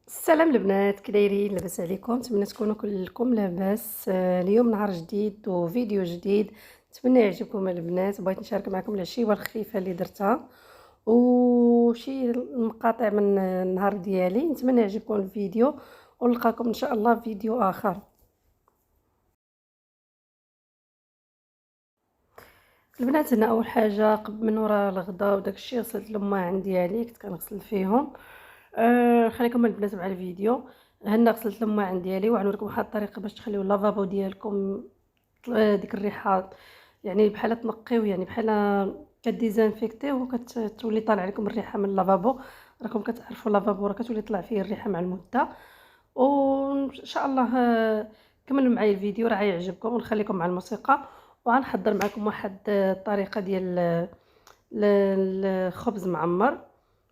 السلام البنات، كي دايرين؟ لاباس عليكم؟ نتمنى تكونوا كلكم لاباس. اليوم نهار جديد وفيديو جديد، نتمنى يعجبكم البنات. بغيت نشارك معكم العشيوه الخفيفه اللي درتها وشي مقاطع من النهار ديالي. نتمنى يعجبكم الفيديو ونلقاكم ان شاء الله في فيديو اخر. البنات، هنا اول حاجه من ورا الغدا وداكشي غسلت الماعن ديالي، كنت كنغسل فيهم. خليكم البنات مع الفيديو. هنا غسلت الماعن ديالي وغنوريكم واحد الطريقه باش تخليو اللافابو ديالكم ديك الريحه، يعني بحال تنقيو، يعني بحال كديزانفيكتيو وكتولي طالع لكم الريحه من اللافابو. راكم كتعرفوا اللافابو راه كتولي طلع فيه الريحه مع المده. وان شاء الله كملوا معايا الفيديو، راه غيعجبكم. ونخليكم مع الموسيقى وغنحضر معكم واحد الطريقه ديال الخبز معمر،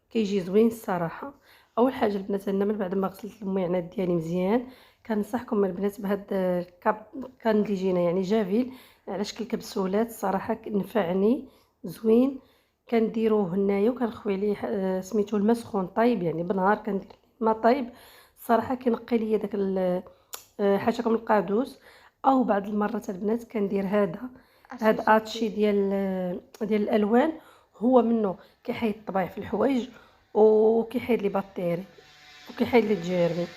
كيجي زوين الصراحه. اول حاجه البنات، هنا من بعد ما غسلت المعينات ديالي مزيان، كنصحكم البنات بهاد كانديجينا، يعني جافيل على شكل كبسولات. الصراحه نفعني زوين. كنديروه هنايا وكنخوي عليه سميتو الماء سخون طايب، يعني بنهار كندير الماء طايب. الصراحه كينقي ليا داك حاشاكم القادوس. او بعض المرات البنات كندير هاد اتشي ديال الالوان. هو منه كيحيد الطبايع في الحوايج وكيحيد لي بكتيري وكيحيد لي الجيرمي.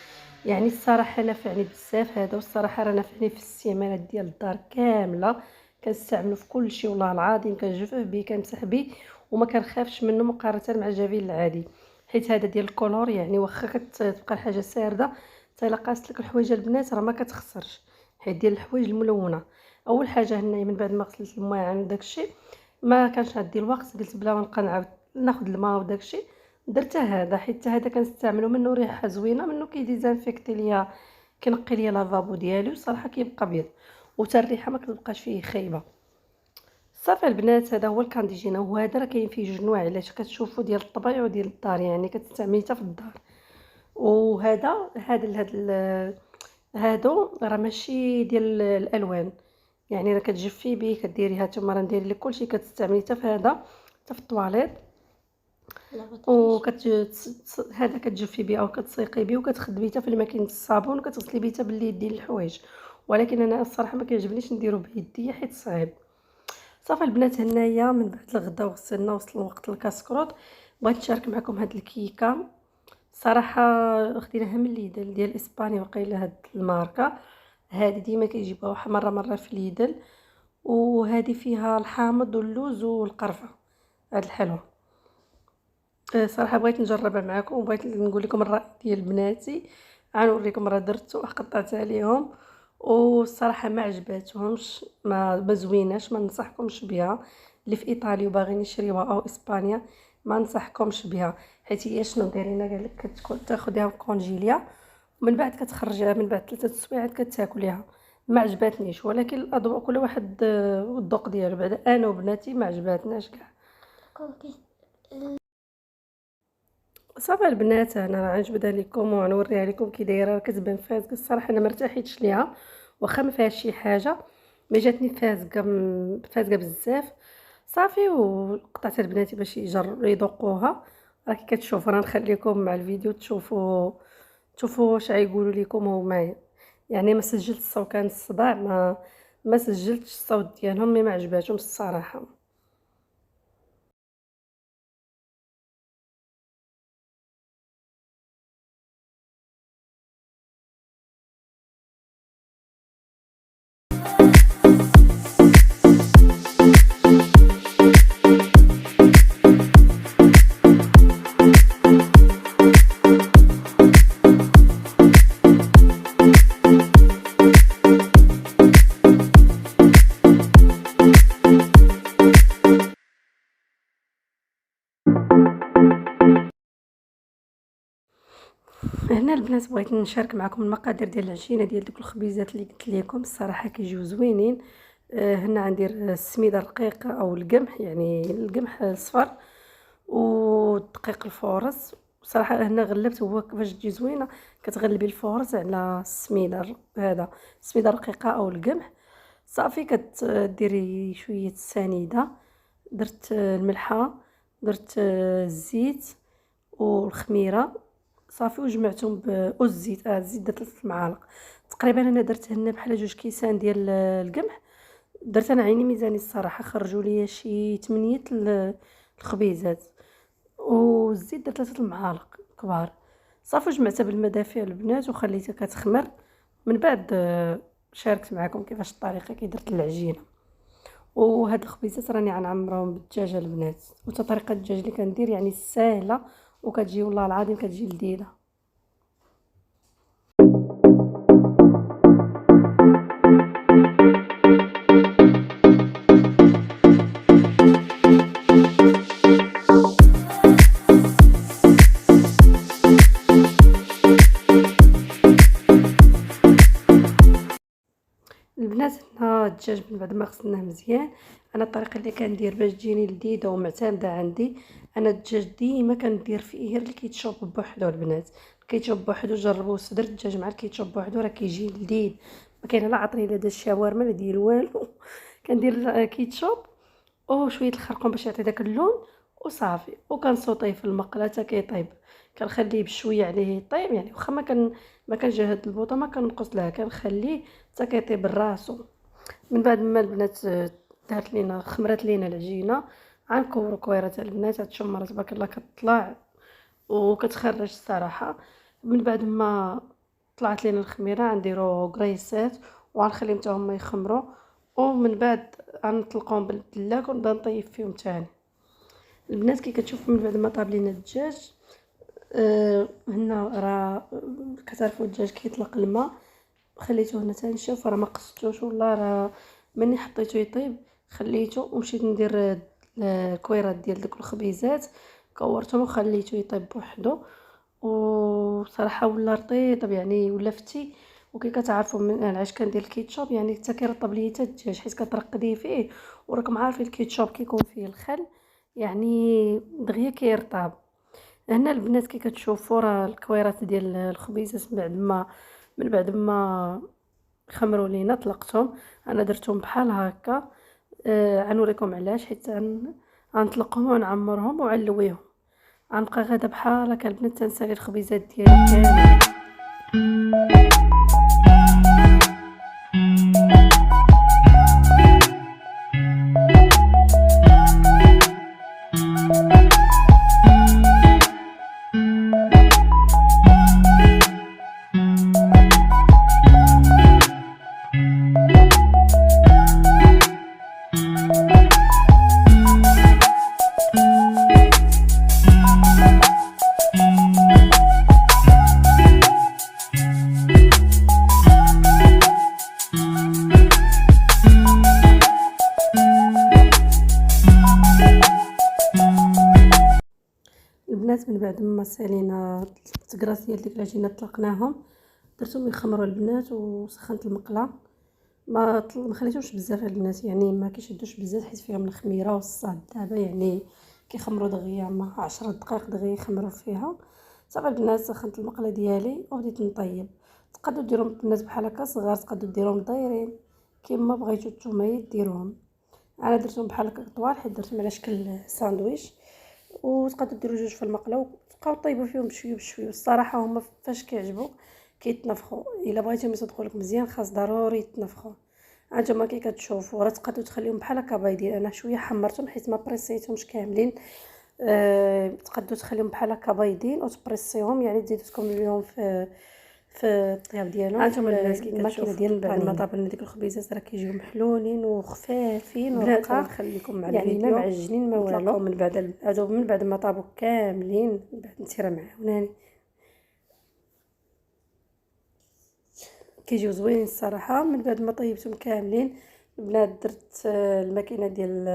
يعني الصراحه نافعني بزاف هذا، والصراحه راه نافعني في السيمانات ديال الدار كامله. كنستعملو في كل شيء والله العظيم. كنجفف به، كنمسح به، وما كنخافش منه مقارنه مع الجافيل العادي. حيت هذا ديال الكولور، يعني واخا كتبقى الحاجه سارده، حتى الا قاست لك الحوايج البنات راه ما كتخسرش. حيت ديال الحوايج الملونه. اول حاجه هنايا من بعد ما غسلت الماعن وداكشي، ما كانش عندي الوقت، قلت بلا ما نبقى نعاود ناخذ الماء وداكشي، درت هذا. حيت هذا كنستعملو منه ريحه زوينه، منه كيديزانفيكتي ليا، كينقي ليا لافابو ديالي، وصراحه كيبقى ابيض، وتا الريحه ما كتبقاش فيه خايبه. صافي البنات، هذا هو الكانديجينا. وهذا راه كاين فيه جوج نواع، علاش كتشوفوا ديال الطبيعي وديال الدار، يعني كتستعمليه حتى في الدار. وهذا هادو راه ماشي ديال الالوان، يعني راه كتجفي به، كديريها نتوما، راه ندير لك كلشي، كتستعملي حتى في هذا، حتى في الطواليت. هذا كتجفي به او كتسيقي به وكتخدمي حتى في الماكينه الصابون، وكتغسلي به حتى باليد ديال الحوايج. ولكن انا الصراحه ما كيعجبنيش نديرو بيديا حيت صعيب. صافي البنات، هنايا من بعد الغدا وغسلنا وصل وقت الكاسكروط، بغيت نشارك معكم هاد الكيكه. صراحه خديناها من ليدل ديال اسبانيا، وقيله هاد الماركه هادي ديما كيجيبوها واحد مره في ليدل. وهذه فيها الحامض واللوز والقرفه، هاد الحلوه. صراحه بغيت نجربها معكم، وبغيت نقول لكم الراي ديال بناتي. غنوريكم راه درت وقطعت عليهم، والصراحه ما عجباتهمش، ما زويناش، ما ننصحكمش بها. اللي في ايطاليا وباغيين يشريوها او اسبانيا، ما ننصحكمش بها. حيت هي شنو دايرين قال لك، كتكون تاخذيها كونجيليا، ومن بعد كتخرجيها من بعد 3 سوايعات كتاكليها. ما عجباتنيش، ولكن الاذواق كل واحد والذوق ديالو. بعد انا وبناتي ما عجباتناش كاع. صافي البنات، انا راه غنجبدها لكم وغنوريها لكم كي دايره. كتبان فازكه الصراحه، انا مرتاحيتش ليها، واخا ما فيهاش شي حاجه، ما جاتني فازكه فازكه بزاف. صافي وقطعت البنات باش يذوقوها. راكي كتشوفوا، راه نخليكم مع الفيديو تشوفوا واش غايقولوا لكم هما. يعني ما سجلت الصوت، كان الصداع، ما سجلتش الصوت ديالهم، ما عجباتهمش الصراحه. هنا البنات بغيت نشارك معكم المقادير ديال العجينه ديال دوك الخبيزات اللي قلت لكم. الصراحه كيجيو زوينين. هنا غندير السميده الرقيقه او القمح، يعني القمح الصفر، والدقيق الفورص. صراحه هنا غلبت، هو كيفاش تجي زوينه، كتغلبي الفورص على السميده، هذا السميده الرقيقه او القمح. صافي كديري شويه السنيده، درت الملحه، درت الزيت والخميره، صافي وجمعتهم والزيت، الزيت درت 3 معالق تقريبا. انا درت هنا بحال 2 كيسان ديال القمح. درت انا عيني ميزاني الصراحه، خرجوا لي شي 8 الخبيزات. والزيت درت 3 المعالق كبار. صافي جمعتها بالماء دافي البنات وخليتها كتخمر. من بعد شاركت معكم كيفاش الطريقه كي درت العجينه. وهاد الخبيزات راني غنعمرهم بالدجاجه البنات، وتا طريقه الدجاج اللي كندير يعني ساهله وكتجي والله العظيم كتجي لذيذه. البنات هنا الدجاج من بعد ما غسلناه مزيان، انا الطريقه اللي كندير باش تجيني لذيذه ومعتمده عندي، انا الدجاج ديما كندير فيه غير اللي كيتشوب بوحدو. البنات كيتشوب بوحدو جربوا صدر الدجاج مع الكيتشوب بوحدو راه كيجي لذيذ. ما كاين لا عطري لا داك الشاورما لا دير والو كندير كيتشوب وشويه الخرقوم باش يعطي داك اللون وصافي. وكنصوطيه في المقله حتى كيطيب، كنخليه بشويه عليه يطيب يعني. واخا ما كنجهد البوطه ما كنقص لها، كنخليه حتى كيطيب راسو. من بعد ما البنات دارت لينا خمرات لينا العجينه، غنكورو كويرات البنات. هاد الشمره تبارك الله كتطلع وكتخرج الصراحه. من بعد ما طلعت لينا الخميره غنديرو كريسات وغنخليهم حتى هما يخمروا. ومن بعد غنطلقوهم بالدلاك ونبدا نطيب فيهم تاني. البنات كي كتشوفوا من بعد ما طاب لينا الدجاج هنا راه كتعرفوا الدجاج كيطلق الماء، خليته هنا تنشف راه ما قصتوش والله. راه مني حطيته يطيب خليته ومشيت ندير الكويرات ديال داك الخبيزات كورتهم وخليته يطيب بوحدو. وصراحه ولا رطيب يعني ولا فتي. وكي كتعرفوا من انا علاش كندير الكيتشوب يعني حتى كيرطب ليا حتى الدجاج حيت كترقديه فيه. وراكم عارفين الكيتشوب كيكون فيه الخل يعني دغيا كيرطب. هنا البنات كي كتشوفوا راه الكويرات ديال الخبيزات من بعد ما خمروا لينا طلقتهم. انا درتهم بحال هكا. غنوريكم علاش، حيت غنطلقهم ونعمرهم وغنلويهم. غنبقى غادا بحال هكا البنات تنسالي الخبيزات ديالي كاملين. البنات من بعد ما سالينا التكراس ديال ديك العجينه طلقناهم درتهم يخمروا البنات وسخنت المقله. ما خليتهمش بزاف البنات يعني ما كيشدوش بزاف حيت فيهم الخميره والصاد دابا يعني كيخمروا دغيا ما 10 دقائق دغيا يخمروا فيها. صافي البنات سخنت المقله ديالي وبديت نطيب. تقدروا ديروهم البنات بحال هكا صغار، تقدروا ديروهم دايرين كيما بغيتو نتوما ديروهم. انا درتهم بحال هكا طوال حيت درتهم على شكل ساندويتش. وتقدروا ديروا جوج في المقله وتبقاو طيبوا فيهم بشويه بشويه. الصراحه هما فاش كيعجبوا كيتنفخوا، الا بغيتيهم يصدقوا لك مزيان خاص ضروري يتنفخوا. هانتوما كي كتشوفوا راه تقدروا تخليهم بحال هكا بايدين. انا شويه حمرتهم حيت ما بريسيتهمش كاملين. تقدروا تخليهم بحال هكا بايدين وتبريسيهم يعني تزيدوا تكملوهم في الطياب ديالهم. هانتوما البنات كي كتشوفوا ديال بعد ما طابلنا ديك الخبيزات راه كيجيو محلولين وخفافين ورقاق نخليكم مع يعني ما الفيديو معجنين ما والو. من بعد ما طابوا كاملين من بعد انت راه معاوناني كيجيو زوينين الصراحه. من بعد ما طيبتهم كاملين البنات درت الماكينه ديال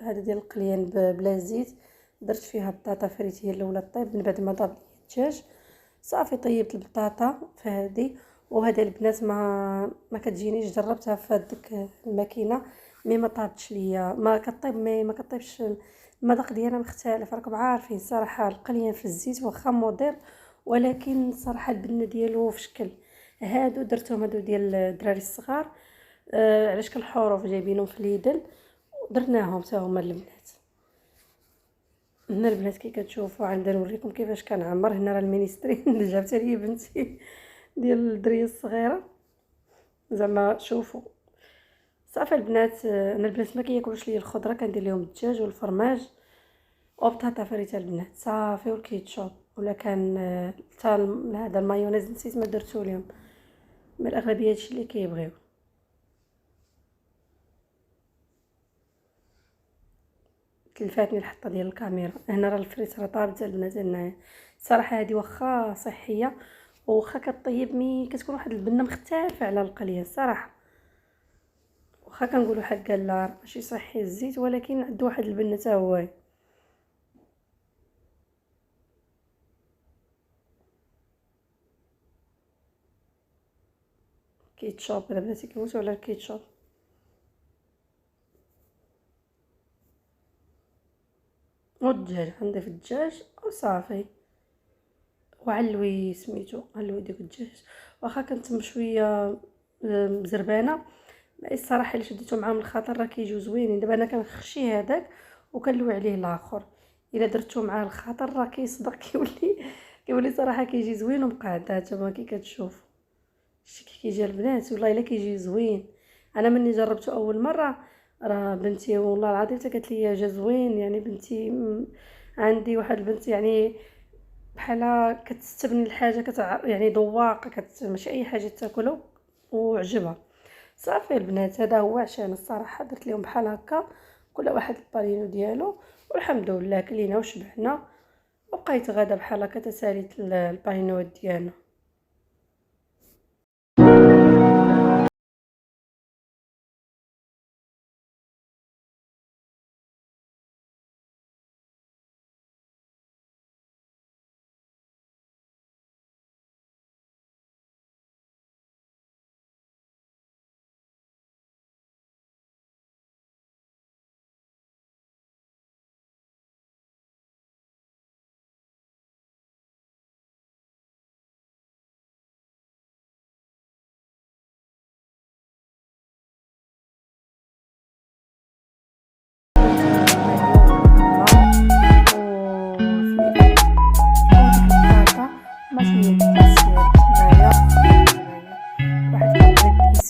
هذا ديال القليان بلا زيت. درت فيها بطاطا فريت هي الاولى طيب. من بعد ما طاب الدجاج صافي طيبت البطاطا في هذه. وهذا البنات ما كتجينيش جربتها في هذيك الماكينه مي ما طابتش ليا. ما كطيب ما كطيبش المذاق ديالها مختلف. راكم عارفين صراحه القليان في الزيت واخا مضر ولكن صراحه البنه ديالو في شكل. هادو درتهم هادو ديال الدراري الصغار على شكل حروف جايبينهم في ليدل ودرناهم حتى هما البنات. هنا البنات كي كتشوفوا عندنا نوريكم كيفاش كنعمر. هنا راه المينيسترين اللي جابتها لي بنتي ديال الدريه الصغيره. زعما شوفوا صافي البنات. انا البنات ما كياكلوش ليا الخضره، كندير لهم الدجاج والفرماج وبطاطا فريته البنات صافي، والكيتشوب ولا كان حتى هذا المايونيز نسيت ما درتو لهم. من الاغلبيه هادشي اللي كيبغيو. تلفاتني الحطه ديال الكاميرا. هنا راه الفريت راه طابت البنات هنايا. الصراحه هذه واخا صحيه وواخا كطيب مي كتكون واحد البنه مختلفه على القليه الصراحه. واخا كنقولوا حق لا ماشي صحي الزيت، ولكن عنده واحد البنه حتى هو. كيتشوب انا بناتي كيموتوا على الكيتشوب. والدجاج غنضيف الدجاج وصافي، وعلوي سميتو علوي ديك الدجاج. واخا كانت مشويه مزربانه، الصراحه اللي شديتو معاهم الخاطر راه كيجيو زوينين. دابا انا كنخشي هذاك وكنلوي عليه الاخر. الا درتو مع الخاطر راه كيصدق كيولي صراحه كيجي زوين ومقعد. حتى كي كتشوف شتي كي كيجي البنات والله الا كيجي زوين. انا مني جربته اول مره راه بنتي والله العظيم حتى قالت لي جا زوين. يعني بنتي عندي واحد البنت يعني بحال كتستبني الحاجه يعني ذواقه ماشي اي حاجه تاكلها وعجبها. صافي البنات هذا هو عشان الصراحه درت لهم بحال هكا كل واحد البالينو ديالو، والحمد لله كلينا وشبعنا. وبقيت غدا بحال هكا تساليت البالينوات ديالنا.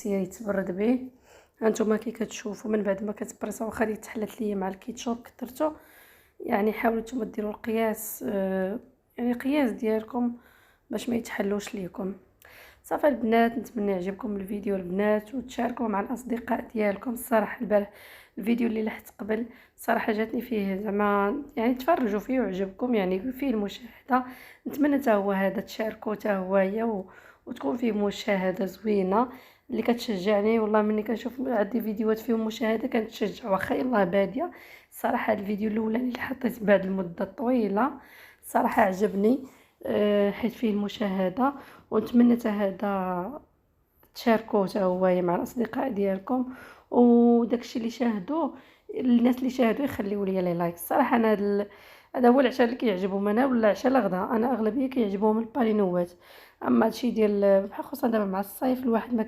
يتبرد به. هانتوما كي كتشوفوا من بعد ما كتبرصوا واخا اللي تحلت ليا مع الكيتشوب كثرته. يعني حاولوا نتوما ديروا القياس، يعني قياس ديالكم باش ما يتحلوش ليكم. صافي البنات نتمنى يعجبكم الفيديو البنات وتشاركوه مع الاصدقاء ديالكم. الصراحه الفيديو اللي لحت قبل صراحه جاتني فيه زعما يعني تفرجوا فيه وعجبكم، يعني فيه المشاهده. نتمنى حتى هو هذا تشاركوه حتى هوايا وتكون فيه مشاهده زوينه اللي كتشجعني. والله ملي كنشوف عندي فيديوهات فيهم مشاهده كنتشجع واخا يلاه باديه. الصراحه هذا الفيديو الاولاني اللي حطيت بعد المده طويله صراحه عجبني، حيت فيه المشاهده. ونتمنى حتى هذا تشاركوه حتى هو مع الاصدقاء ديالكم. وداكشي اللي شاهدوه الناس اللي شاهدوا يخليوا لي لي لايك. الصراحه انا هذا هو العشاء اللي كيعجبهم انا، ولا العشاء الغداء انا اغلبيه كيعجبهم البالينوات. اما هادشي ديال بحال خصوصا دابا مع الصيف الواحد ما